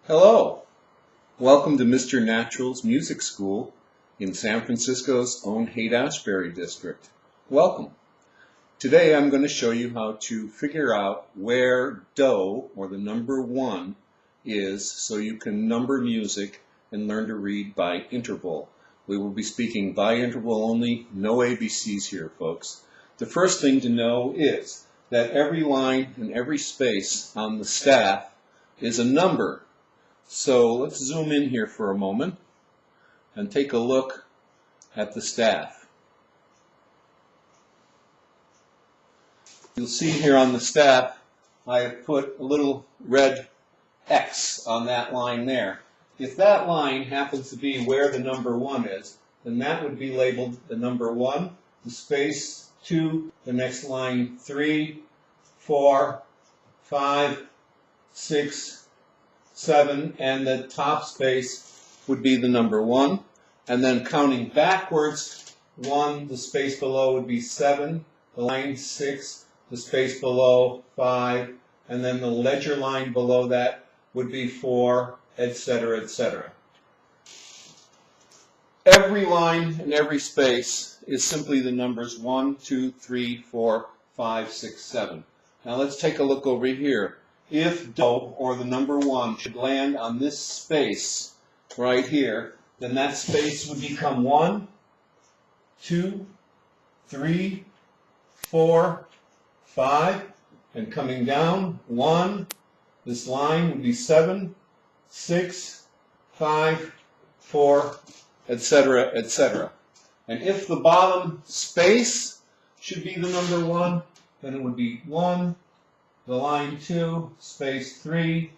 Hello, welcome to Mr. Natural's Music School in San Francisco's own Haight-Ashbury district. Welcome. Today I'm going to show you how to figure out where Do, or the number 1, is so you can number music and learn to read by interval. We will be speaking by interval only, no ABCs here, folks. The first thing to know is that every line and every space on the staff is a number. So let's zoom in here for a moment and take a look at the staff. You'll see here on the staff I have put a little red X on that line there. If that line happens to be where the number 1 is, then that would be labeled the number 1, the space 2, the next line 3, 4, 5, 6, 7, and the top space would be the number 1. And then counting backwards, 1, the space below would be 7, the line 6, the space below 5, and then the ledger line below that would be 4, etc., etc. Every line and every space is simply the numbers 1, 2, 3, 4, 5, 6, 7. Now let's take a look over here. If Do, or the number 1, should land on this space right here, then that space would become 1, 2, 3, 4, 5, and coming down, 1, this line would be 7, 6, 5, 4, etc., etc. And if the bottom space should be the number 1, then it would be 1, the line 2, space 3,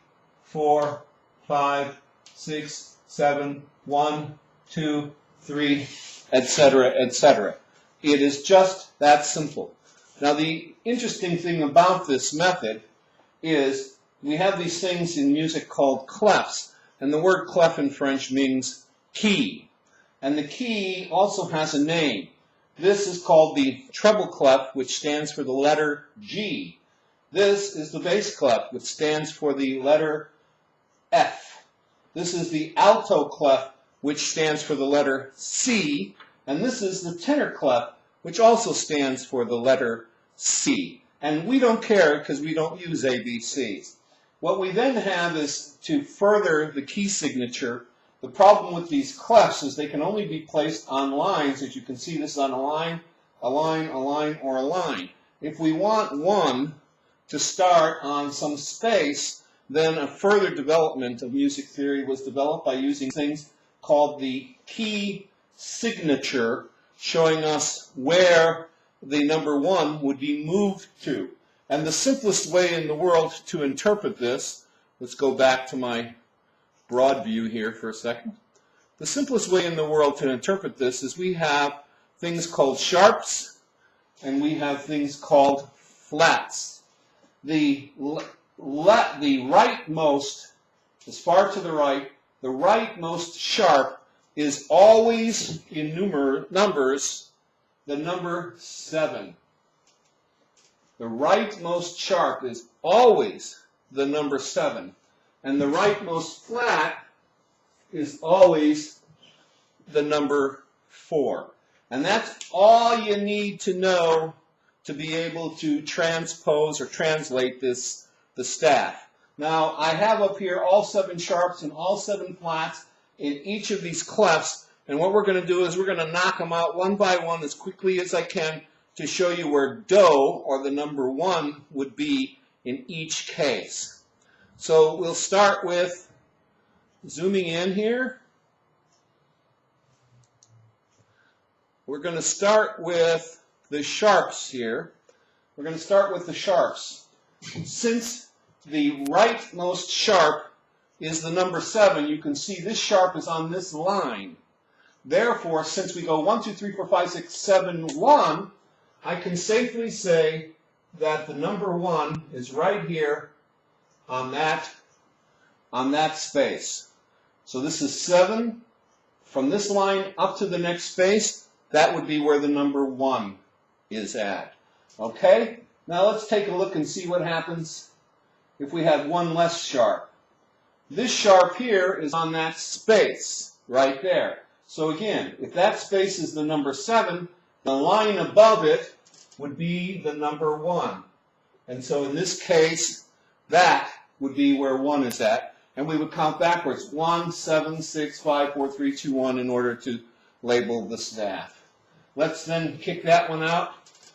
4, 5, 6, 7, 1, 2, 3, etc., etc. It is just that simple. Now the interesting thing about this method is we have these things in music called clefs, and the word clef in French means key. And the key also has a name. This is called the treble clef, which stands for the letter G. This is the bass clef, which stands for the letter F. This is the alto clef, which stands for the letter C. And this is the tenor clef, which also stands for the letter C. And we don't care because we don't use ABCs. What we then have is, to further the key signature, the problem with these clefs is they can only be placed on lines. As you can see, this is on a line, a line, a line, or a line. If we want 1 to start on some space, then a further development of music theory was developed by using things called the key signature, showing us where the number 1 would be moved to. And the simplest way in the world to interpret this, let's go back to my broad view here for a second. The simplest way in the world to interpret this is we have things called sharps and we have things called flats. The rightmost, as far to the right, the rightmost sharp is always in numbers the number 7. The rightmost sharp is always the number 7. And the rightmost flat is always the number 4. And that's all you need to know to be able to transpose or translate the staff. Now, I have up here all 7 sharps and all 7 flats in each of these clefs, and what we're going to do is we're going to knock them out one by one as quickly as I can to show you where Do, or the number 1, would be in each case. So we'll start with zooming in here. We're going to start with the sharps here. We're going to start with the sharps. Since the rightmost sharp is the number 7, you can see this sharp is on this line. Therefore, since we go 1, 2, 3, 4, 5, 6, 7, 1, I can safely say that the number 1 is right here on that space. So this is 7. From this line up to the next space, that would be where the number 1 is at. Okay? Now let's take a look and see what happens if we had 1 less sharp. this sharp here is on that space right there. So again, if that space is the number 7, the line above it would be the number 1. And so in this case, that would be where 1 is at. And we would count backwards, 1, 7, 6, 5, 4, 3, 2, 1 in order to label the staff. Let's then kick that one out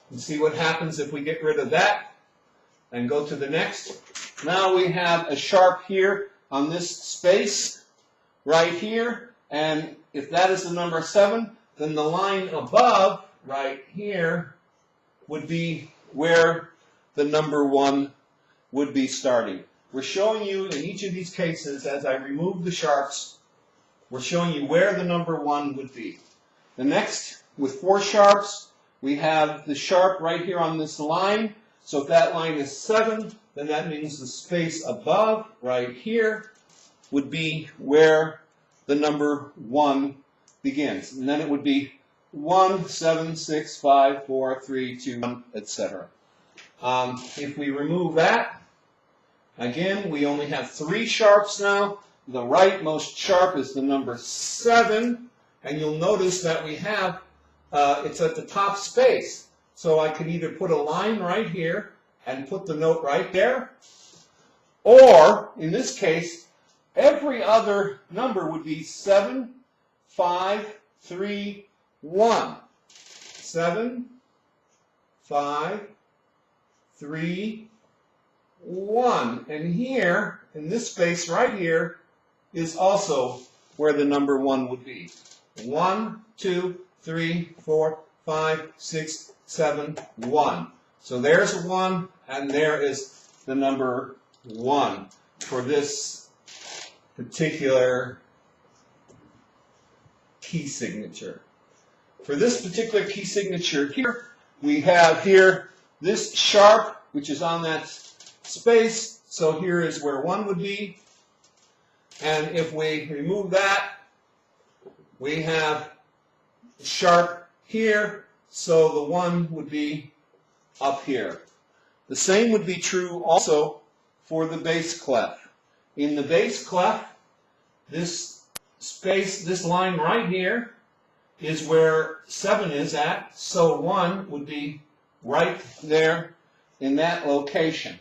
and see what happens if we get rid of that and go to the next. Now we have a sharp here on this space right here. And if that is the number 7, then the line above right here would be where the number 1 would be starting. We're showing you in each of these cases, as I remove the sharps, we're showing you where the number 1 would be. The next, with 4 sharps, we have the sharp right here on this line. So if that line is 7, then that means the space above right here would be where the number 1 begins. And then it would be 1, 7, 6, 5, 4, 3, 2, 1, etc. If we remove that, again, we only have 3 sharps now. The rightmost sharp is the number 7, and you'll notice that we have, it's at the top space. So I could either put a line right here and put the note right there, or, in this case, every other number would be 7, 5, 3, 1. 7, 5, 3, 1. And here, in this space right here, is also where the number 1 would be. 1, 2, 3, 4, 5, 6, 7, 1. So there's a 1, and there is the number 1 for this particular key signature. For this particular key signature here, we have here this sharp, which is on that space. So here is where 1 would be. And if we remove that, we have sharp here. So the 1 would be up here. The same would be true also for the bass clef. In the bass clef, this space, this line right here, is where 7 is at, so 1 would be right there in that location.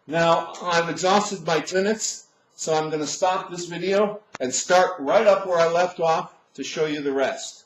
Now, I've exhausted my 10 minutes, so I'm going to stop this video and start right up where I left off to show you the rest.